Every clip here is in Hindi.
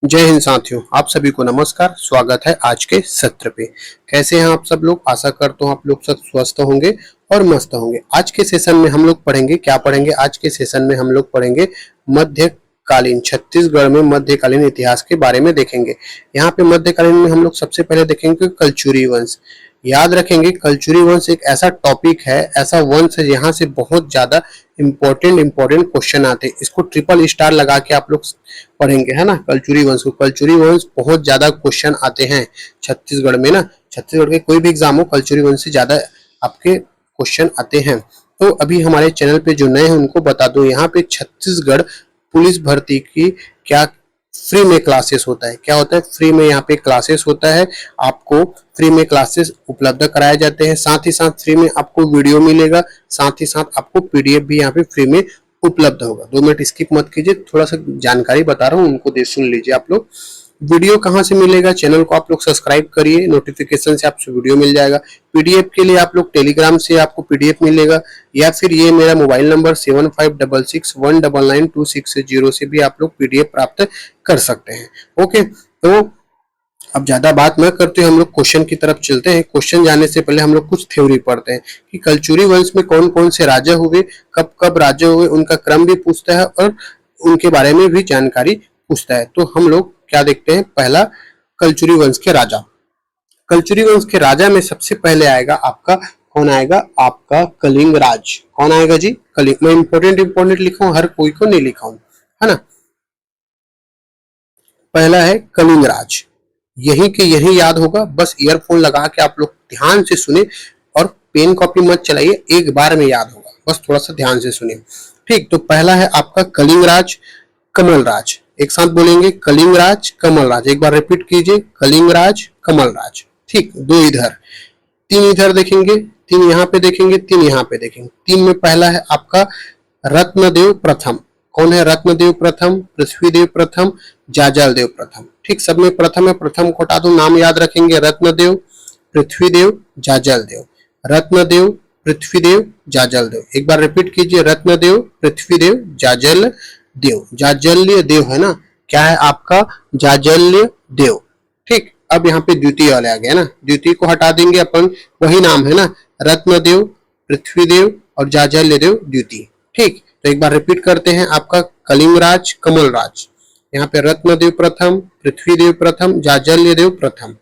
जय हिंद साथियों, आप सभी को नमस्कार। स्वागत है आज के सत्र पे। कैसे हैं आप सब लोग? आशा करता हूँ आप लोग सब स्वस्थ होंगे और मस्त होंगे। आज के सेशन में हम लोग पढ़ेंगे, क्या पढ़ेंगे? आज के सेशन में हम लोग पढ़ेंगे मध्यकालीन, छत्तीसगढ़ में मध्यकालीन इतिहास के बारे में देखेंगे। यहाँ पे मध्यकालीन में हम लोग सबसे पहले देखेंगे कलचुरी वंश। याद रखेंगे, कलचुरी वंश एक ऐसा टॉपिक है, ऐसा वंश है यहाँ से बहुत ज्यादा इंपॉर्टेंट क्वेश्चन आते हैं। इसको ट्रिपल स्टार लगा के आप लोग पढ़ेंगे, है ना। कलचुरी वंश को, कलचुरी वंश बहुत ज्यादा क्वेश्चन आते हैं छत्तीसगढ़ में ना। छत्तीसगढ़ के कोई भी एग्जाम हो, कलचुरी वंश से ज्यादा आपके क्वेश्चन आते हैं। तो अभी हमारे चैनल पे जो नए हैं उनको बता दूं, यहाँ पे छत्तीसगढ़ पुलिस भर्ती की क्या फ्री में क्लासेस होता है। क्या होता है? फ्री में यहाँ पे क्लासेस होता है। आपको फ्री में क्लासेस उपलब्ध कराए जाते हैं। साथ ही साथ फ्री में आपको वीडियो मिलेगा, साथ ही साथ आपको पीडीएफ भी यहाँ पे फ्री में उपलब्ध होगा। 2 मिनट स्किप मत कीजिए, थोड़ा सा जानकारी बता रहा हूँ, उनको दे सुन लीजिए आप लोग। वीडियो कहाँ से मिलेगा? चैनल को आप लोग सब्सक्राइब करिए, नोटिफिकेशन से आपको वीडियो मिल जाएगा। पीडीएफ के लिए आप लोग टेलीग्राम से आपको पीडीएफ मिलेगा, या फिर ये मेरा मोबाइल नंबर 7566199260 से भी आप लोग पीडीएफ प्राप्त कर सकते हैं। ओके, तो अब ज्यादा बात न करते हम लोग क्वेश्चन की तरफ चलते हैं। क्वेश्चन जाने से पहले हम लोग कुछ थ्योरी पढ़ते हैं कि कलचुरी वंश में कौन कौन से राजा हुए, कब कब राजा हुए, उनका क्रम भी पूछता है और उनके बारे में भी जानकारी पूछता है। तो हम लोग क्या देखते हैं? पहला, कलचुरी वंश के राजा। कलचुरी वंश के राजा में सबसे पहले आएगा आपका, कौन आएगा? आपका कलिंग राज। कौन आएगा जी? कलिंग। मैं इंपॉर्टेंट लिखा हूं, हर कोई को नहीं लिखा हूं, है ना। पहला है कलिंग राज। यही के यही याद होगा, बस ईयरफोन लगा के आप लोग ध्यान से सुने और पेन कॉपी मत चलाइए, एक बार में याद होगा, बस थोड़ा सा ध्यान से सुनिए। ठीक, तो पहला है आपका कलिंग राज, कमल राज। एक साथ बोलेंगे, कलिंग राज, कमल राज। एक बार रिपीट कीजिए, कलिंग राज, कमल राज। ठीक, 2 इधर, 3 इधर देखेंगे, 3 यहाँ पे देखेंगे, 3 यहाँ पे देखेंगे। 3 में पहला है आपका रत्नदेव प्रथम। कौन है रत्नदेव प्रथम? पृथ्वीदेव प्रथम, जाजल देव प्रथम। ठीक, सब में प्रथम है, प्रथम को हटा दो, नाम याद रखेंगे, रत्नदेव, पृथ्वीदेव, जाजल देव। रत्नदेव, पृथ्वीदेव, जाजल देव। एक बार रिपीट कीजिए, रत्नदेव, पृथ्वीदेव, जाजल देव। जाजल्य देव है ना, क्या है आपका? जाजल्य देव। ठीक, अब यहाँ पे द्वितीय वाले आ गया ना, द्वितीय को हटा देंगे अपन, वही नाम है ना, रत्नदेव, पृथ्वीदेव और जाजल्य देव द्वितीय। ठीक, तो एक बार रिपीट करते हैं, आपका कलिंग राज, कमल राज। यहाँ पे रत्नदेव प्रथम, पृथ्वीदेव प्रथम, जाजल्य देव प्रथम।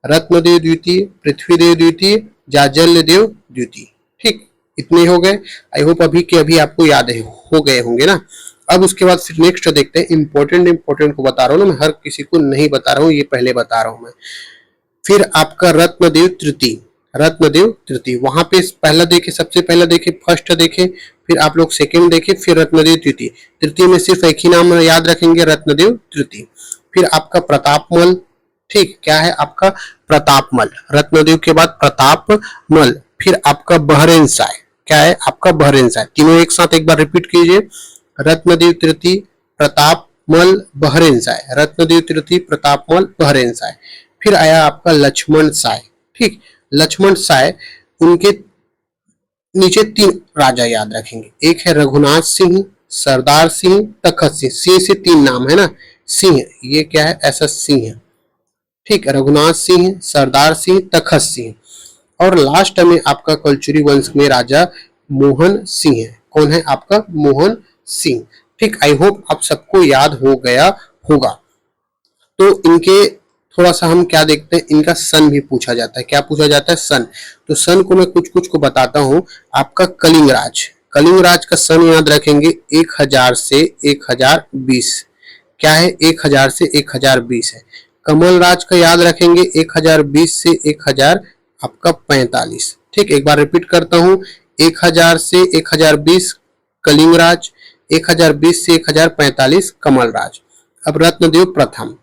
रत्नदेव द्वितीय, पृथ्वीदेव द्वितीय, जाजल्य देव द्वितीय। ठीक, इतने हो गए। आई होप अभी के अभी आपको याद हो गए होंगे ना। अब उसके बाद फिर नेक्स्ट देखते हैं, इंपॉर्टेंट को बता रहा हूँ ना, मैं हर किसी को नहीं बता रहा हूँ, ये पहले बता रहा हूँ मैं। फिर आपका रत्नदेव तृतीय, रत्नदेव तृतीय। वहां पे पहला देखे, सबसे पहला देखे, फर्स्ट देखे, फिर आप लोग सेकंड देखे, फिर रत्नदेव तृतीय। तृतीय में सिर्फ एक ही नाम याद रखेंगे, रत्नदेव तृतीय। फिर आपका प्रतापमल। ठीक, क्या है आपका? प्रतापमल। रत्नदेव के बाद प्रतापमल। फिर आपका बहरेनसाय। क्या है आपका? बहरेनसाय। तीनों एक साथ एक बार रिपीट कीजिए, रत्नदेव तृतीय, प्रतापमल, बहरेनसाय। रत्नदेव तृतीय, प्रतापमल, बहरेनसाय। फिर आया आपका लक्ष्मण साय। ठीक, लक्ष्मण साय, उनके नीचे 3 राजा याद रखेंगे, एक है रघुनाथ सिंह, सरदार सिंह, तखत सिंह। सिंह से 3 नाम है ना, सिंह, ये क्या है? ऐसा सिंह है। ठीक, रघुनाथ सिंह, सरदार सिंह, तखत सिंह। और लास्ट में आपका कलचुरी वंश में राजा मोहन सिंह है। कौन है आपका? मोहन सिंह। ठीक, आई होप आप सबको याद हो गया होगा। तो इनके थोड़ा सा हम क्या देखते हैं, इनका सन भी पूछा जाता है। क्या पूछा जाता है? सन। तो सन को मैं कुछ को बताता हूं। आपका कलिंग राज, कलिंग राज का सन याद रखेंगे, 1000 से 1020। क्या है? 1000 से 1020 है। कमल राज का याद रखेंगे, 1020 से 1000 आपका 45। ठीक, एक बार रिपीट करता हूं, 1000 से 1020 कलिंग राज, 1020 से 1045 कमल राज। अब रत्नदेव प्रथम,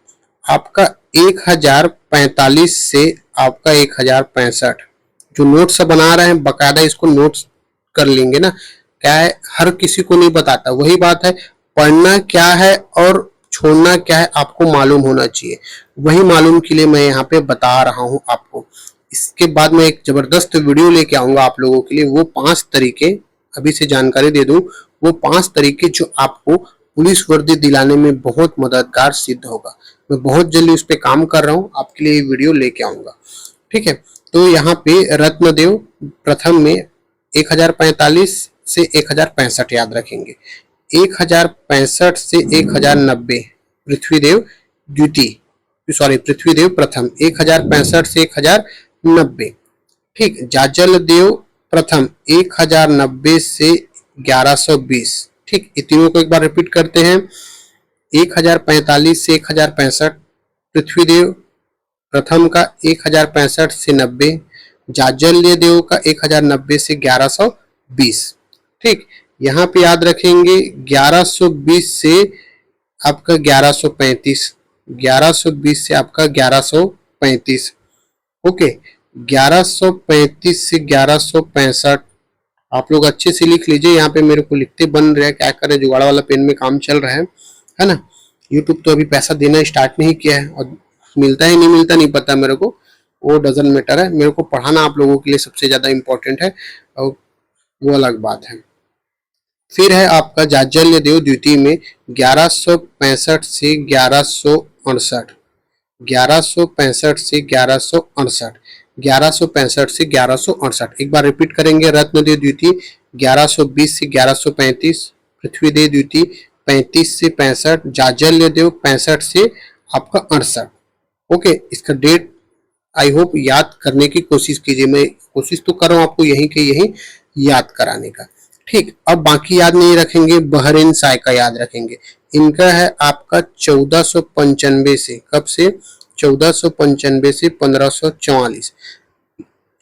आपका 1045 से आपका 1065। जो नोट्स बना रहे हैं बकायदा इसको नोट्स कर लेंगे ना। क्या है? हर किसी को नहीं बताता, वही बात है, पढ़ना क्या है और छोड़ना क्या है आपको मालूम होना चाहिए। वही मालूम के लिए मैं यहाँ पे बता रहा हूँ आपको। इसके बाद में एक जबरदस्त वीडियो लेके आऊंगा आप लोगों के लिए, वो 5 तरीके, अभी से जानकारी दे दूं, वो 5 तरीके जो आपको पुलिस वर्दी दिलाने में बहुत मददगार सिद्ध होगा। मैं बहुत जल्दी उस पर काम कर रहा हूँ, आपके लिए वीडियो लेके आऊंगा। ठीक है, तो यहाँ पे रत्नदेव प्रथम में 1045 से 1065 याद रखेंगे। 1065 से 1090 पृथ्वीदेव द्वितीय, सॉरी पृथ्वीदेव प्रथम 1065 से 1090। ठीक, जाजल देव प्रथम 1090 से 1120। ठीक, ये तीनों को एक बार रिपीट करते हैं। 1045 से 1065 पृथ्वीदेव प्रथम का 1065 से 90, जाजल्य देव का 1090 से 1120। ठीक, यहाँ पे याद रखेंगे 1120 से आपका 1135, 1120 से आपका 1135। ओके, 1135 से 1165 आप लोग अच्छे से लिख लीजिए। यहाँ पे मेरे को लिखते बन रहा है, क्या करें, जुगाड़ वाला पेन में काम चल रहा है ना। यूट्यूब तो अभी पैसा देना स्टार्ट नहीं किया है, और मिलता है नहीं मिलता नहीं पता मेरे को, वो डजन मैटर है। मेरे को पढ़ाना आप लोगों के लिए सबसे ज्यादा इंपॉर्टेंट है, और वो अलग बात है। फिर है आपका जाजल्य देव द्वितीय में 1165 से 1168, 1165 से 1168, 1165 से 1168। एक बार रिपीट करेंगे। रत्नदेव द्वितीय 1120 से 1135, पृथ्वीदेव द्वितीय 35 से 65, जाजल्य देव 65 से आपका 68। ओके, इसका डेट आई होप याद करने की कोशिश कीजिए। मैं कोशिश तो कर रहा हूँ आपको यहीं के यहीं याद कराने का। ठीक, अब बाकी याद नहीं रखेंगे, बहरीन साय का याद रखेंगे। इनका है आपका 1495 से, कब से, 1495 से 1544,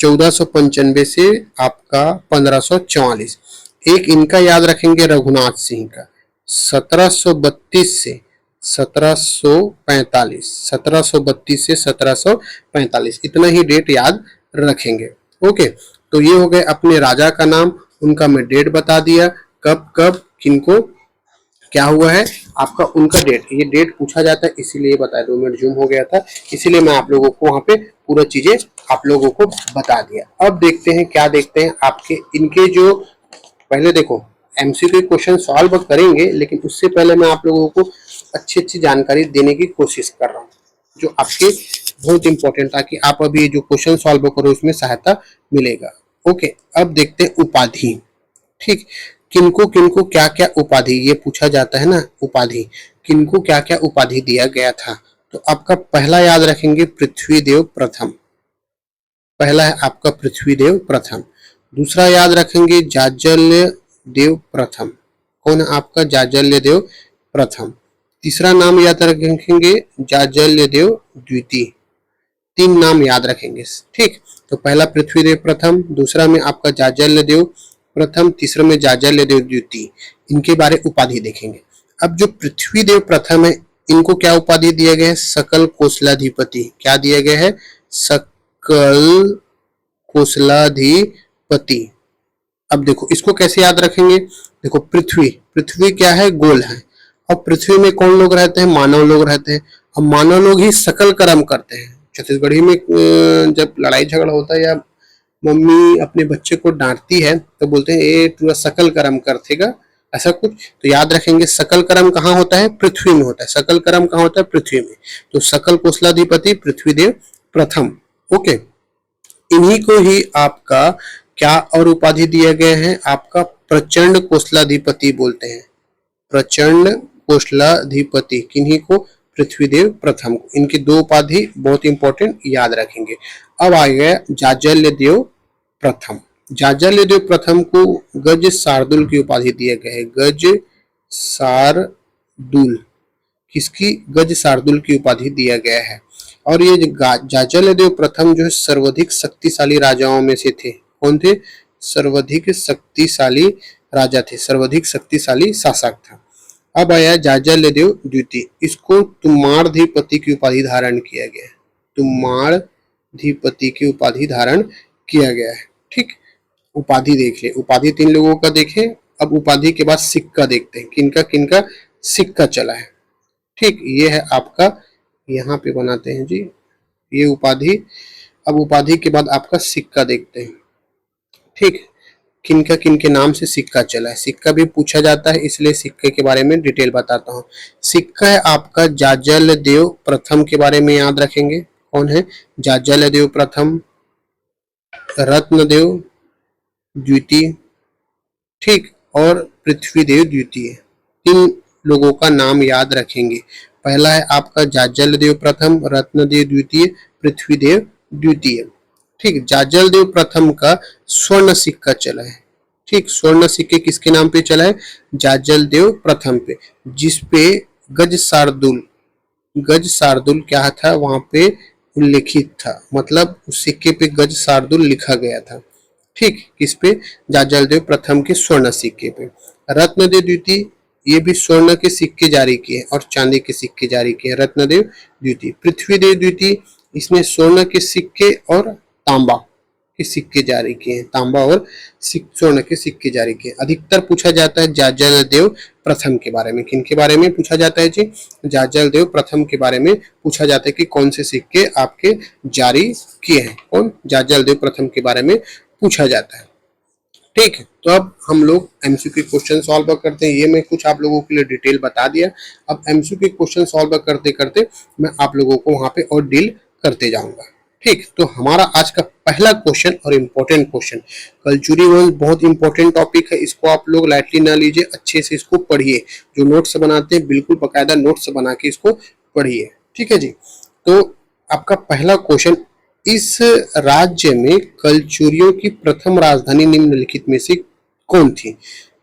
1495 से आपका 1544। एक इनका याद रखेंगे रघुनाथ सिंह का 1732 से 1745, 1732 से 1745, इतना ही डेट याद रखेंगे। ओके, तो ये हो गए अपने राजा का नाम, उनका मैं डेट बता दिया, कब कब किनको क्या हुआ है आपका, उनका डेट। ये डेट पूछा जाता है इसीलिए बताया, 2 मिनट जूम हो गया था, इसीलिए मैं आप लोगों को वहां पे पूरा चीजें आप लोगों को बता दिया। अब देखते हैं क्या देखते हैं आपके इनके जो, पहले देखो एमसीक्यू क्वेश्चन सॉल्व करेंगे, लेकिन उससे पहले मैं आप लोगों को अच्छी अच्छी जानकारी देने की कोशिश कर रहा हूँ, जो आपके बहुत इंपॉर्टेंट, ताकि आप अभी जो क्वेश्चन सॉल्व करो उसमें सहायता मिलेगा। ओके, अब देखते हैं उपाधि। ठीक, किनको किनको क्या क्या उपाधि, ये पूछा जाता है ना, उपाधि किनको क्या क्या उपाधि दिया गया था। तो आपका पहला याद रखेंगे पृथ्वीदेव प्रथम, पहला है आपका पृथ्वीदेव प्रथम। दूसरा याद रखेंगे जाजल्य देव प्रथम, कौन है आपका, जाजल्य देव प्रथम। तीसरा नाम याद रखेंगे जाजल्य देव द्वितीय। 3 नाम याद रखेंगे। ठीक, तो पहला पृथ्वीदेव प्रथम, दूसरा में आपका जाजल्य देव प्रथम, तीसरा में जाजल्य देव द्वितीय। इनके बारे उपाधि देखेंगे। अब जो पृथ्वीदेव प्रथम है, इनको क्या उपाधि दिया गया है, सकल कौशलाधिपति। क्या दिया गया है, सकल कौशलाधिपति। अब देखो इसको कैसे याद रखेंगे, देखो पृथ्वी, पृथ्वी क्या है, गोल है, और पृथ्वी में कौन लोग रहते हैं, मानव लोग रहते हैं, और मानव लोग ही सकल कर्म करते हैं। छत्तीसगढ़ी में जब लड़ाई झगड़ा होता है या मम्मी अपने बच्चे को डांटती है तो बोलते हैं ये तू सकल कर्म करतेगा, ऐसा कुछ। तो याद रखेंगे सकल कर्म कहाँ होता है, पृथ्वी में होता है। सकल कर्म कहाँ होता है, पृथ्वी में। तो सकल कौशलाधिपति पृथ्वीदेव प्रथम। ओके, इन्हीं को ही आपका क्या और उपाधि दिए गए हैं, आपका प्रचंड कौशलाधिपति बोलते हैं। प्रचंड कौशलाधिपति किन्हीं को, पृथ्वीदेव प्रथम को। इनकी 2 उपाधि बहुत इंपॉर्टेंट याद रखेंगे। अब आ गया जाजल्य देव प्रथम। जाजल्य देव प्रथम को गज शार्दुल की उपाधि दिया गया है। गज शार्दुल, किसकी, गज शार्दुल की उपाधि दिया गया है। और ये जाजल्य देव प्रथम जो है सर्वाधिक शक्तिशाली राजाओं में से थे। कौन थे, सर्वाधिक शक्तिशाली राजा थे, सर्वाधिक शक्तिशाली शासक था। अब आया जाजल्य देव द्वितीय, इसको तुम्मारधिपति की उपाधि धारण किया गया है। तुम्मारधिपति की उपाधि धारण किया गया है। ठीक, उपाधि देख ले, उपाधि 3 लोगों का देखे। अब उपाधि के बाद सिक्का देखते हैं, किनका किनका सिक्का चला है। ठीक, ये है आपका, यहाँ पे बनाते हैं जी ये उपाधि। अब उपाधि के बाद आपका सिक्का देखते हैं। ठीक, किन के नाम से सिक्का चला है। सिक्का भी पूछा जाता है, इसलिए सिक्के के बारे में डिटेल बताता हूँ। सिक्का है आपका जाजल देव प्रथम के बारे में याद रखेंगे। कौन है? जाजल देव प्रथम, रत्नदेव द्वितीय, ठीक, और पृथ्वीदेव द्वितीय। तीन लोगों का नाम याद रखेंगे। पहला है आपका जाजल देव प्रथम, रत्नदेव द्वितीय, पृथ्वीदेव द्वितीय। ठीक, जाजल देव प्रथम का स्वर्ण सिक्का चला है। ठीक, स्वर्ण सिक्के किसके नाम पे चला है? जाजल देव प्रथम पे, जिसपे गज शार्दुल क्या था वहां पे उल्लेखित था, मतलब उस सिक्के पे गज शार्दुल लिखा गया था। ठीक, किस पे? जाजल देव प्रथम के स्वर्ण सिक्के पे। रत्नदेव द्वितीय, ये भी स्वर्ण के सिक्के जारी किए और चांदी के सिक्के जारी किए, रत्नदेव द्वितीय। पृथ्वीदेव द्वितीय, इसने स्वर्ण के सिक्के और तांबा के सिक्के जारी किए हैं, तांबा और स्वर्ण के सिक्के जारी किए। अधिकतर पूछा जाता है जाजल देव प्रथम के बारे में। किन के बारे में पूछा जाता है जी? जाजल देव प्रथम के बारे में पूछा जाता है कि कौन से सिक्के आपके जारी किए हैं। कौन? जाजल देव प्रथम के बारे में पूछा जाता है। ठीक है, तो अब हम लोग एमसीक्यू क्वेश्चन सॉल्व करते हैं। ये मैं कुछ आप लोगों के लिए डिटेल बता दिया। अब एमसीक्यू क्वेश्चन सॉल्व करते करते मैं आप लोगों को वहां पे और डील करते जाऊंगा। ठीक, तो हमारा आज का पहला क्वेश्चन और इम्पोर्टेंट क्वेश्चन, कलचुरी वंश बहुत इंपॉर्टेंट टॉपिक है, इसको आप लोग लाइटली ना लीजिए, अच्छे से इसको पढ़िए। जो नोट्स बनाते हैं बिल्कुल बकायदा नोट्स बना के इसको पढ़िए। ठीक है जी, तो आपका पहला क्वेश्चन, इस राज्य में कलचुरियों की प्रथम राजधानी निम्नलिखित में से कौन थी?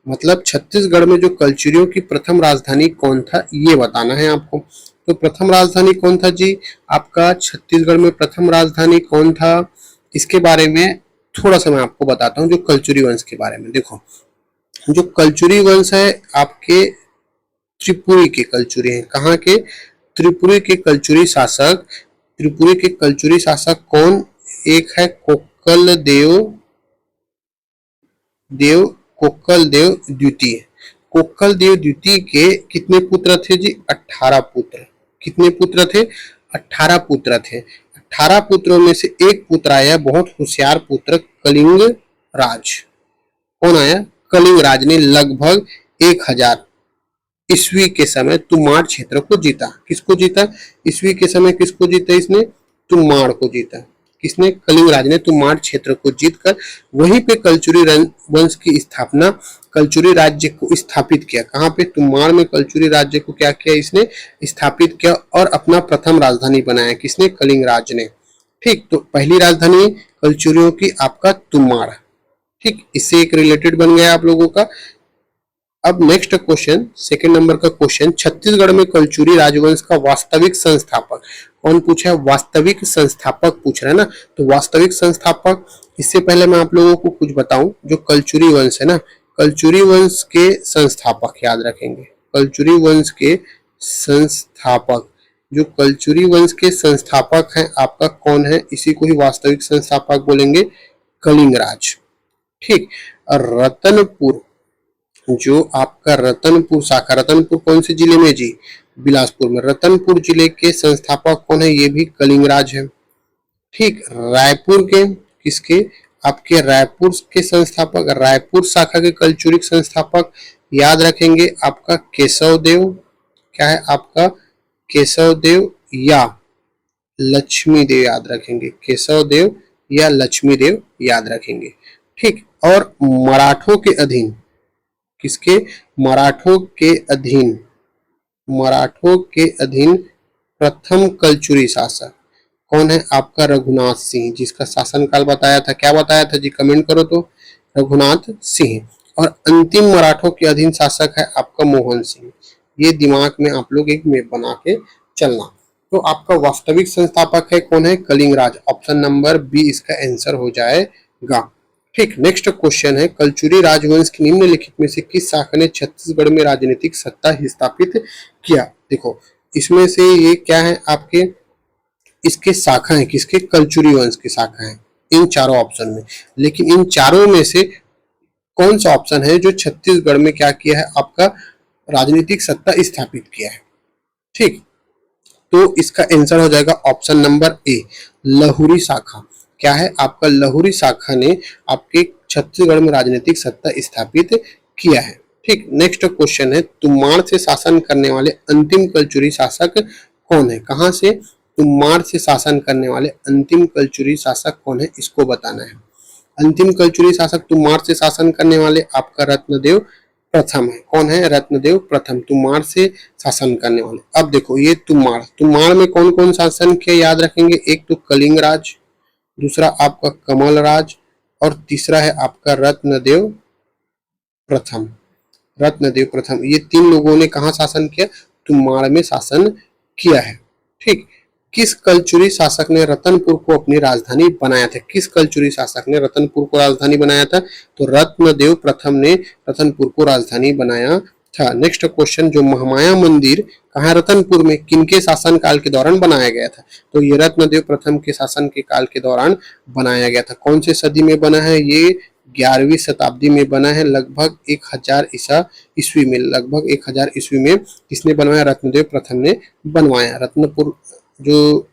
मतलब छत्तीसगढ़ में जो कलचुरियों की प्रथम राजधानी कौन था, ये बताना है आपको। तो प्रथम राजधानी कौन था जी? आपका छत्तीसगढ़ में प्रथम राजधानी कौन था, इसके बारे में थोड़ा सा मैं आपको बताता हूँ। जो कलचुरी वंश के बारे में, देखो, जो कलचुरी वंश है आपके त्रिपुरी के कलचुरी हैं। कहाँ के? त्रिपुरी के कलचुरी शासक। त्रिपुरी के कलचुरी शासक कौन? एक है कोक्कल देव द्वितीय। कोक्कल देव द्वितीय के कितने पुत्र थे जी? 18 पुत्र। कितने पुत्र थे? 18 पुत्र थे। 18 पुत्रों में से एक पुत्र आया, बहुत होशियार पुत्र, कलिंग राज। कौन आया? कलिंग राज ने लगभग 1000 ईस्वी के समय तुमाड़ क्षेत्र को जीता। किसको जीता? ईस्वी के समय किसको जीता इसने? तुमाड़ को जीता। किसने? कलिंग राज ने तुमाड़ क्षेत्र को जीतकर वहीं पे कलचुरी वंश की स्थापना, कलचुरी राज्य को स्थापित किया। कहाँ पे? तुमाड़ में कलचुरी राज्य को क्या किया इसने? स्थापित किया और अपना प्रथम राजधानी बनाया। किसने? कलिंग राज ने। ठीक, तो पहली राजधानी कलचुरियों की आपका तुमाड़। ठीक, इससे एक रिलेटेड बन गया आप लोगों का। अब नेक्स्ट क्वेश्चन, सेकंड नंबर का क्वेश्चन, छत्तीसगढ़ में कलचुरी राजवंश का वास्तविक संस्थापक कौन पूछा है? वास्तविक संस्थापक पूछ रहा है ना, तो वास्तविक संस्थापक, इससे पहले मैं आप लोगों को कुछ बताऊं। जो कलचुरी वंश है ना, कलचुरी वंश के संस्थापक याद रखेंगे। कलचुरी वंश के संस्थापक, जो कलचुरी वंश के संस्थापक हैं आपका कौन है? इसी को ही वास्तविक संस्थापक बोलेंगे, कलिंग राज। ठीक, और रतनपुर, जो आपका रतनपुर शाखा, रतनपुर कौन से जिले में जी? बिलासपुर में। रतनपुर जिले के संस्थापक कौन है? ये भी कलिंग राज है। ठीक, रायपुर के किसके? आपके रायपुर के संस्थापक, रायपुर शाखा के कलचुरिक संस्थापक याद रखेंगे आपका केशव देव। क्या है आपका? केशव देव या लक्ष्मी देव याद रखेंगे। केशव देव या लक्ष्मी देव याद रखेंगे। ठीक, और मराठों के अधीन, किसके? मराठों के अधीन प्रथम कलचुरी शासक कौन है? आपका रघुनाथ सिंह, जिसका शासनकाल बताया था। क्या बताया था जी? कमेंट करो तो। रघुनाथ सिंह। और अंतिम मराठों के अधीन शासक है आपका मोहन सिंह। ये दिमाग में आप लोग एक मैप बना के चलना। तो आपका वास्तविक संस्थापक है कौन है? कलिंग राज। ऑप्शन नंबर बी इसका आंसर हो जाएगा। ठीक, नेक्स्ट क्वेश्चन है, कलचुरी राजवंश की निम्नलिखित में से किस शाखा ने छत्तीसगढ़ में राजनीतिक सत्ता स्थापित किया? देखो, इसमें से ये क्या है आपके? इसके शाखा है किसके? कलचुरी वंश की शाखा है इन चारों ऑप्शन में। लेकिन इन चारों में से कौन सा ऑप्शन है जो छत्तीसगढ़ में क्या किया है? आपका राजनीतिक सत्ता स्थापित किया है। ठीक, तो इसका आंसर हो जाएगा ऑप्शन नंबर ए, लहुरी शाखा। क्या है आपका? लहुरी शाखा ने आपके छत्तीसगढ़ में राजनीतिक सत्ता स्थापित किया है। ठीक, नेक्स्ट क्वेश्चन है, तुमाड़ से शासन करने वाले अंतिम कलचुरी शासक कौन है? कहां से? तुमाड़ से शासन करने वाले अंतिम कलचुरी शासक कौन है, इसको बताना है। अंतिम कलचुरी शासक तुमाड़ से शासन करने वाले आपका रत्नदेव प्रथम है। कौन है? रत्नदेव प्रथम, तुमाड़ से शासन करने वाले। अब देखो ये तुमाड़ में कौन कौन शासन किया याद रखेंगे। एक तो कलिंग राज, दूसरा आपका कमल राज, और तीसरा है आपका रत्नदेव प्रथम। रत्नदेव प्रथम, ये तीन लोगों ने कहा शासन किया? तुमाड़ में शासन किया है। ठीक, किस कलचुरी शासक ने रतनपुर को अपनी राजधानी बनाया था? किस कलचुरी शासक ने रतनपुर को राजधानी बनाया था? तो रत्नदेव प्रथम ने रतनपुर को राजधानी बनाया था। नेक्स्ट क्वेश्चन, जो महामाया मंदिर कहाँ रतनपुर में किनके शासन काल के दौरान बनाया गया था? तो ये रत्नदेव प्रथम के शासन के काल के दौरान बनाया गया था। कौन से सदी में बना है? ये 11वीं शताब्दी में बना है, लगभग 1000 ईस्वी में। लगभग 1000 ईस्वी में किसने बनवाया? रत्नदेव प्रथम ने बनवाया। रत्नपुर जो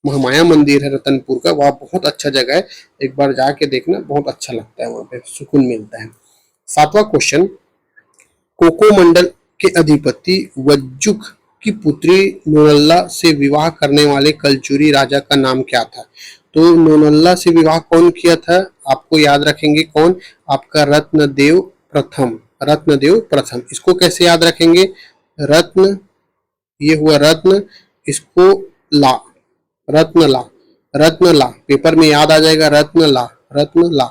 महामाया मंदिर है रतनपुर का, वह बहुत अच्छा जगह है, एक बार जाके देखना, बहुत अच्छा लगता है, वहां पे सुकून मिलता है। 7वां क्वेश्चन, कोकोमंडल के अधिपति वज्जुक की पुत्री नोनल्ला से विवाह करने वाले कलचुरी राजा का नाम क्या था? तो नोनल्ला से विवाह कौन किया था? आपको याद रखेंगे कौन? आपका रत्नदेव प्रथम। रत्नदेव प्रथम, इसको कैसे याद रखेंगे? रत्न, ये हुआ रत्न, इसको ला, रत्नला, रत्नला, पेपर में याद आ जाएगा, रत्नला, रत्नला,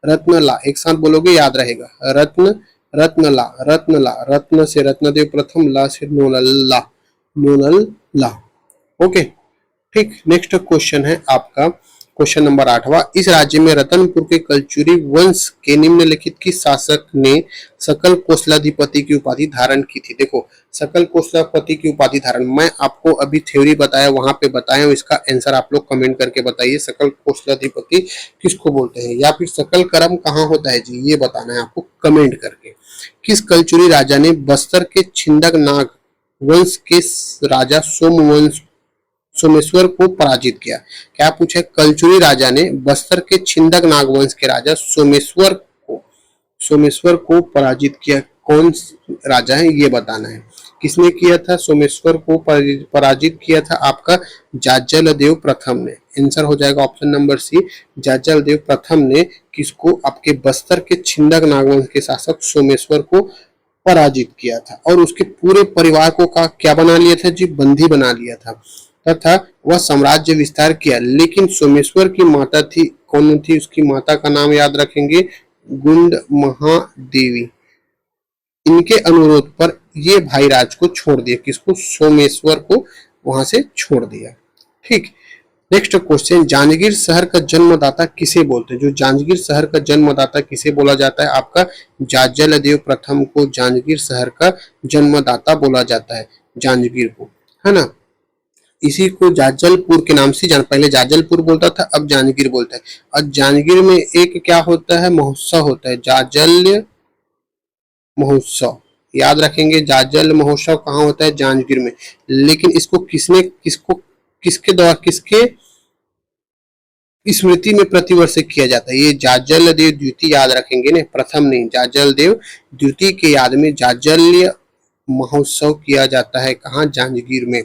रत्नला, एक साथ बोलोगे याद रहेगा। रत्न, रत्नला, रत्नला, रत्न से रत्नदेव प्रथम, ला से नोनल्ला, नोनल्ला। ओके, ठीक, नेक्स्ट क्वेश्चन है आपका क्वेश्चन नंबर 8वां, इस राज्य में रतनपुर के कलचुरी वंश के निम्नलिखित किस शासक ने सकल कोसलाधिपति की उपाधि धारण की थी? देखो, सकल कोसलापति की उपाधि धारण, मैं आपको अभी थ्योरी बताया, वहां पे बताया हूं, इसका आंसर आप लोग कमेंट करके बताइए। सकल कोसलाधिपति किसको बोलते हैं, या फिर सकल कर्म कहाँ होता है जी, ये बताना है आपको कमेंट करके। किस कलचुरी राजा ने बस्तर के छिंदक नाग वंश के राजा सोमेश्वर को पराजित किया? क्या पूछे? कलचुरी राजा ने बस्तर के छिंदक नागवंश के राजा सोमेश्वर को पराजित किया। कौन राजा है ये बताना है। किसने किया था? सोमेश्वर को पराजित किया था आपका जाज्जलदेव प्रथम ने। आंसर हो जाएगा ऑप्शन नंबर सी, जाज्जलदेव प्रथम ने किसको? आपके बस्तर के छिंदक नागवंश के शासक सोमेश्वर को पराजित किया था, और उसके पूरे परिवार को का क्या बना लिया था जी? बंदी बना लिया था, तथा वह साम्राज्य विस्तार किया। लेकिन सोमेश्वर की माता थी, कौन थी? उसकी माता का नाम याद रखेंगे, गुंड महादेवी। इनके अनुरोध पर ये भाई राज को छोड़ दिया, किसको? सोमेश्वर को वहां से छोड़ दिया। ठीक, नेक्स्ट क्वेश्चन, जांजगीर शहर का जन्मदाता किसे बोलते हैं? जो जांजगीर शहर का जन्मदाता किसे बोला जाता है? आपका जाज्जलदेव प्रथम को जांजगीर शहर का जन्मदाता बोला जाता है, जांजगीर को, है ना। इसी को जाजलपुर के नाम से जान, पहले जाजलपुर बोलता था, अब जांजगीर बोलता है। और जांजगीर में एक क्या होता है? महोत्सव होता है, जाजल्य महोत्सव, याद रखेंगे। जाजल महोत्सव कहाँ होता है? जांजगीर में। लेकिन इसको किसके द्वारा, किसके स्मृति में प्रतिवर्ष किया जाता है? ये जाजल देव द्वितीय, याद रखेंगे ने, प्रथम नहीं, जाजल देव द्वितीय के याद में जाजल्य महोत्सव किया जाता है। कहाँ? जांजगीर में।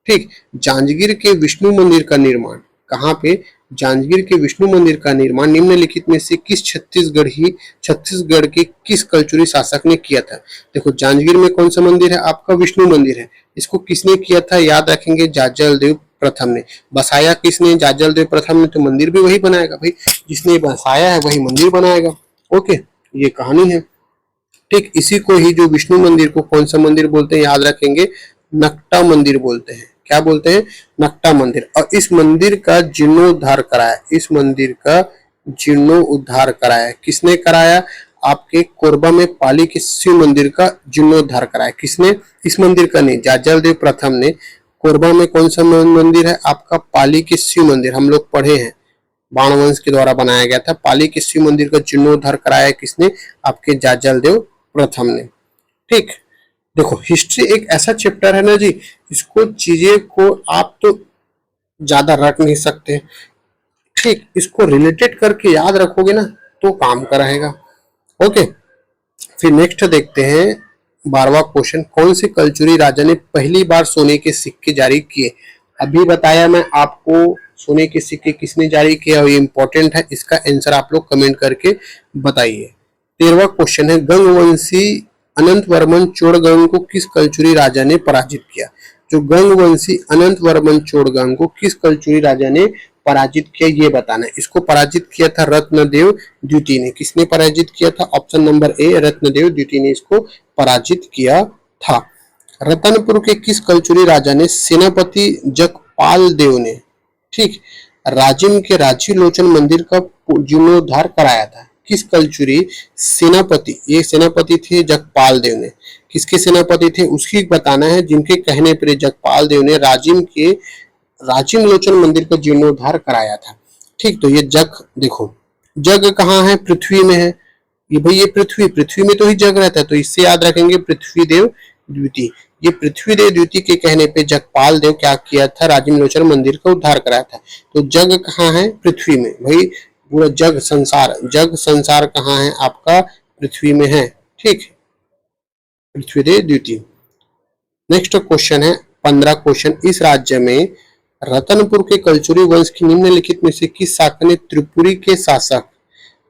ठीक, जांजगीर के विष्णु मंदिर का निर्माण कहाँ पे? जांजगीर के विष्णु मंदिर का निर्माण निम्नलिखित में से किस छत्तीसगढ़ के किस कलचुरी शासक ने किया था? देखो, जांजगीर में कौन सा मंदिर है? आपका विष्णु मंदिर है। इसको किसने किया था? याद रखेंगे, जाज्जलदेव प्रथम ने। बसाया किसने? जाज्जलदेव प्रथम ने। तो मंदिर भी वही बनाएगा भाई, जिसने बसाया है वही मंदिर बनाएगा। ओके, ये कहानी है। ठीक, इसी को ही जो विष्णु मंदिर को कौन सा मंदिर बोलते हैं? याद रखेंगे, नकटा मंदिर बोलते हैं। क्या बोलते हैं? नकटा मंदिर। और इस मंदिर का जीर्णोद्धार कराया, इस मंदिर का जीर्णोद्धार कराया किसने कराया? आपके कोरबा में पाली के शिव मंदिर का जीर्णोद्धार कराया। किसने? इस मंदिर का नहीं, जाज्जलदेव प्रथम ने। कोरबा में कौन सा मंदिर है? आपका पाली के शिव मंदिर, हम लोग पढ़े हैं, बाणवंश के द्वारा बनाया गया था। पाली के शिव मंदिर का जीर्णोद्धार कराया किसने? आपके जाज्जलदेव प्रथम ने। ठीक, देखो, हिस्ट्री एक ऐसा चैप्टर है ना जी, इसको चीजें को आप तो ज्यादा रट नहीं सकते। ठीक, इसको रिलेटेड करके याद रखोगे ना तो काम का रहेगा। ओके, फिर नेक्स्ट देखते हैं 12वां क्वेश्चन। कौन से कलचुरी राजा ने पहली बार सोने के सिक्के जारी किए? अभी बताया मैं आपको सोने के सिक्के किसने जारी किए और ये इंपॉर्टेंट है, इसका आंसर आप लोग कमेंट करके बताइए। 13वां क्वेश्चन है, गंगवंशी अनंत वर्मन चोड़गंग को किस कलचुरी राजा ने पराजित किया? जो गंगवंशी अनंत वर्मन चोड़गंग को किस कलचुरी राजा ने पराजित किया ये बताना है। इसको पराजित किया था रत्नदेव द्वितीय ने। किसने पराजित किया था? ऑप्शन नंबर ए, रत्नदेव द्वितीय ने इसको पराजित किया था। रतनपुर के किस कलचुरी राजा ने सेनापति जगपाल देव ने, ठीक, राजिम के राजीव लोचन मंदिर का जीर्णोद्धार कराया था? किस कलचुरी सेनापति, ये सेनापति थे जगपाल देव ने। किसके सेनापति थे उसकी बताना है, जिनके कहने पर जगपाल देव ने राजिम लोचन मंदिर का जीर्णोद्धार कराया था। ठीक, तो ये जग देखो, जग कहाँ है? पृथ्वी में है। ये भाई ये पृथ्वी में तो ही जग रहता है, तो इससे याद रखेंगे पृथ्वी देव द्वितीय। ये पृथ्वी देव द्वितीय के कहने पे जगपाल देव क्या किया था? राजिम लोचन मंदिर का उद्धार कराया था। तो जग कहाँ है? पृथ्वी में। भाई पूरा जग संसार कहाँ है? आपका पृथ्वी में है। ठीक, पृथ्वी देव द्वितीय। नेक्स्ट क्वेश्चन है 15 क्वेश्चन। इस राज्य में रतनपुर के कलचुरी वंश की निम्नलिखित में से किस शाखा ने त्रिपुरी के शासक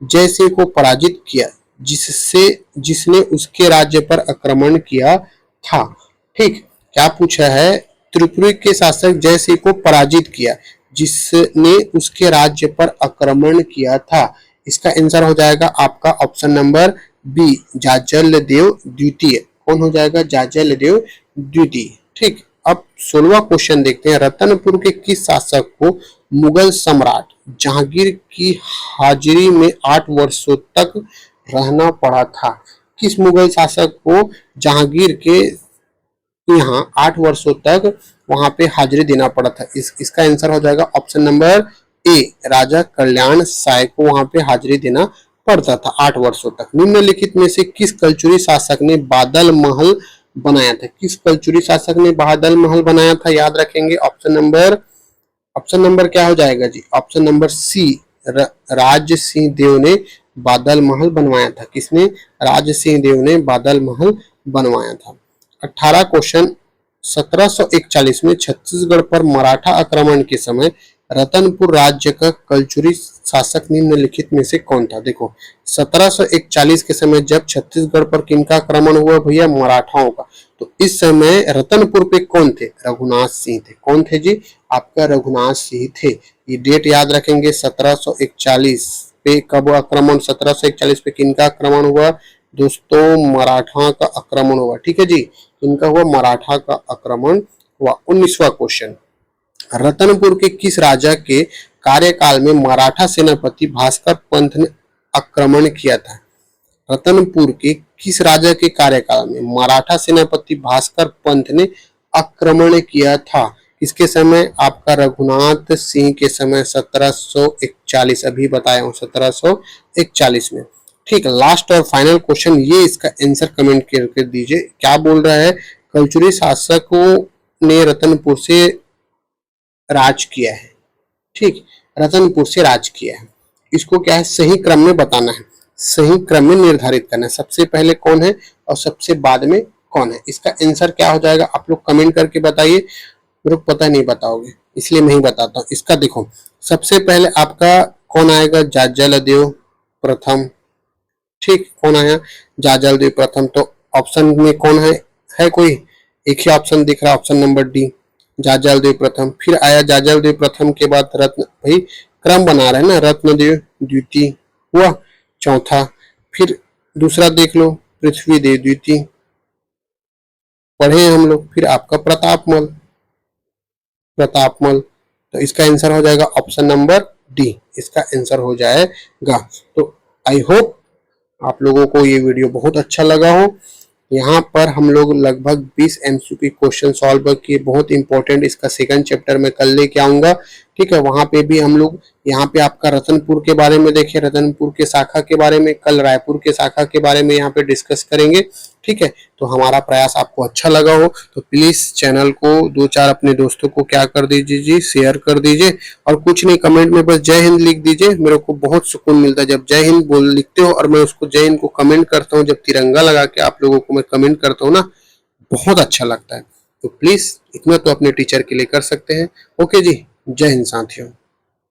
जयसिंह को पराजित किया, जिसने उसके राज्य पर आक्रमण किया था? ठीक, क्या पूछा है? त्रिपुरी के शासक जयसिंह को पराजित किया, जिसने उसके राज्य पर आक्रमण किया था। इसका आंसर हो जाएगा आपका ऑप्शन नंबर बी, जाजलदेव द्वितीय। कौन हो जाएगा? जाजलदेव द्वितीय। ठीक, अब 16वां क्वेश्चन देखते हैं। रतनपुर के किस शासक को मुगल सम्राट जहांगीर की हाजिरी में 8 वर्षों तक रहना पड़ा था? किस मुगल शासक को जहांगीर के यहाँ 8 वर्षों तक वहां पे हाजिरी देना पड़ा था? इसका आंसर हो जाएगा ऑप्शन नंबर ए, राजा कल्याण साय को वहां पे हाजिरी देना पड़ता था 8 वर्षों तक। निम्नलिखित में से किस कलचुरी शासक ने बादल महल बनाया था? किस कलचुरी शासक ने बादल महल बनाया था? याद रखेंगे ऑप्शन नंबर क्या हो जाएगा जी? Option number C, Raj Singh देव ने बादल महल बनवाया था। किसने? राज सिंह देव ने बादल महल बनवाया था। 18 क्वेश्चन। 1741 में छत्तीसगढ़ पर मराठा आक्रमण के समय रतनपुर राज्य का कलचुरी शासक निम्नलिखित में से कौन था? देखो 1741 के समय जब छत्तीसगढ़ पर किनका आक्रमण हुआ भैया? मराठाओं का। तो इस समय रतनपुर पे कौन थे? रघुनाथ सिंह थे। कौन थे जी? आपका रघुनाथ सिंह थे। ये डेट याद रखेंगे। 1741 पे कब आक्रमण? 1741 पे किनका आक्रमण हुआ दोस्तों? मराठा का आक्रमण हुआ। ठीक है जी, इनका हुआ मराठा का आक्रमण हुआ। 19वां क्वेश्चन। रतनपुर के किस राजा के कार्यकाल में मराठा सेनापति भास्कर पंत ने आक्रमण किया था? रतनपुर के किस राजा के कार्यकाल में मराठा सेनापति भास्कर पंत ने आक्रमण किया था? इसके समय आपका रघुनाथ सिंह के समय 1741, अभी बताया हूं 1741 में। ठीक, लास्ट और फाइनल क्वेश्चन, ये इसका आंसर कमेंट करके दीजिए। क्या बोल रहा है? कलचुरी शासकों ने रतनपुर से राज किया है। ठीक, रतनपुर से राज किया है। इसको क्या है? सही क्रम में बताना है, सही क्रम में निर्धारित करना है। सबसे पहले कौन है और सबसे बाद में कौन है? इसका आंसर क्या हो जाएगा? आप लोग कमेंट करके बताइए। मेरे को पता नहीं बताओगे, इसलिए मैं ही बताता हूँ। इसका देखो, सबसे पहले आपका कौन आएगा? जाजलदेव प्रथम। ठीक, कौन आया? जाजलदेव प्रथम। तो ऑप्शन में कौन है कोई? एक ही ऑप्शन दिख रहा है, ऑप्शन नंबर डी, जाजलदेव प्रथम। फिर आया जाजलदेव प्रथम के बाद रत्न, भाई क्रम बना रहे हैं ना, रत्नदेव द्वितीय हुआ चौथा। फिर दूसरा देख लो, पृथ्वीदेव द्वितीय पढ़े हैं हम लोग। फिर आपका प्रतापमल। तो इसका आंसर हो जाएगा ऑप्शन नंबर डी, इसका आंसर हो जाएगा। तो आई होप आप लोगों को ये वीडियो बहुत अच्छा लगा हो। यहाँ पर हम लोग लगभग 20 MCQ क्वेश्चन सॉल्व किए, बहुत इंपॉर्टेंट। इसका सेकंड चैप्टर में कल लेके आऊंगा। ठीक है, वहां पे भी हम लोग यहाँ पे आपका रतनपुर के बारे में देखे, रतनपुर के शाखा के बारे में, कल रायपुर के शाखा के बारे में यहाँ पे डिस्कस करेंगे। ठीक है, तो हमारा प्रयास आपको अच्छा लगा हो तो प्लीज चैनल को 2-4 अपने दोस्तों को क्या कर दीजिए जी, शेयर कर दीजिए। और कुछ नहीं, कमेंट में बस जय हिंद लिख दीजिए। मेरे को बहुत सुकून मिलता है जब जय हिंद बोल लिखते हो और मैं उसको जय हिंद को कमेंट करता हूँ। जब तिरंगा लगा के आप लोगों को मैं कमेंट करता हूँ ना, बहुत अच्छा लगता है। तो प्लीज इतना तो अपने टीचर के लिए कर सकते हैं। ओके जी, जय हिंद साथियों।